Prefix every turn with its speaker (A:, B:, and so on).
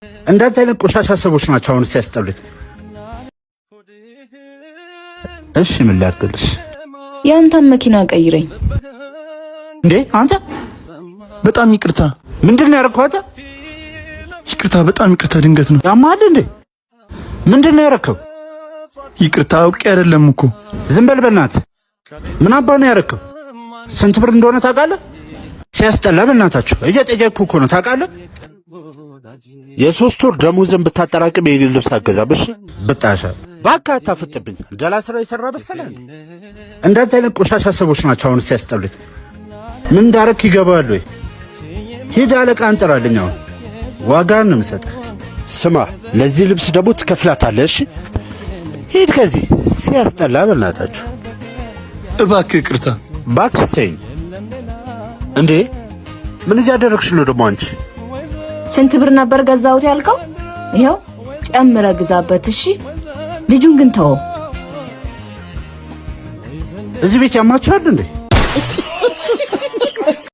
A: እንዳንተ አይነት ቆሻሻ ሰዎች ናቸው አሁን ሲያስጠሉት። እሺ ምን ላድርግልሽ?
B: ያንተን መኪና ቀይረኝ።
A: እንዴ አንተ
C: በጣም ይቅርታ።
A: ምንድነው ያደረከው አንተ?
C: ይቅርታ፣ በጣም ይቅርታ። ድንገት ነው።
A: ያማል እንዴ? ምንድነው ያደረከው?
C: ይቅርታ፣ አውቄ አይደለም እኮ።
A: ዝም በል በእናትህ። ምን አባ ነው ያደረከው? ስንት ብር እንደሆነ ታውቃለህ? ሲያስጠላ በእናታችሁ። እየጠየቅኩ እኮ ነው ታውቃለህ? የ3 ወር ደሞዝን ብታጠራቅም የኔን ልብስ አገዛብሽ ብጣሻ። እባክህ አታፍጥብኝ። ደላ ስራ የሰራ መሰለህ? እንዳንተ አይነት ቆሻሻ ሰዎች ናቸው አሁን ሲያስጠሉት። ምን እንዳረክ ይገባል ወይ? ሂድ አለቃ አንጠራልኝ። አሁን ዋጋን ነው የምሰጥህ። ስማ፣ ለዚህ ልብስ ደግሞ ትከፍላታለህ። እሺ ሂድ ከዚህ። ሲያስጠላ በእናታችሁ።
C: እባክህ ይቅርታ።
A: እባክህ ተይኝ። እንዴ ምን እያደረግሽ ነው ደግሞ አንቺ?
B: ስንት ብር ነበር ገዛሁት ያልከው? ይኸው ጨምረህ ግዛበት። እሺ ልጁን ግን ተወው።
A: እዚህ ቤት ያማችኋል እንዴ?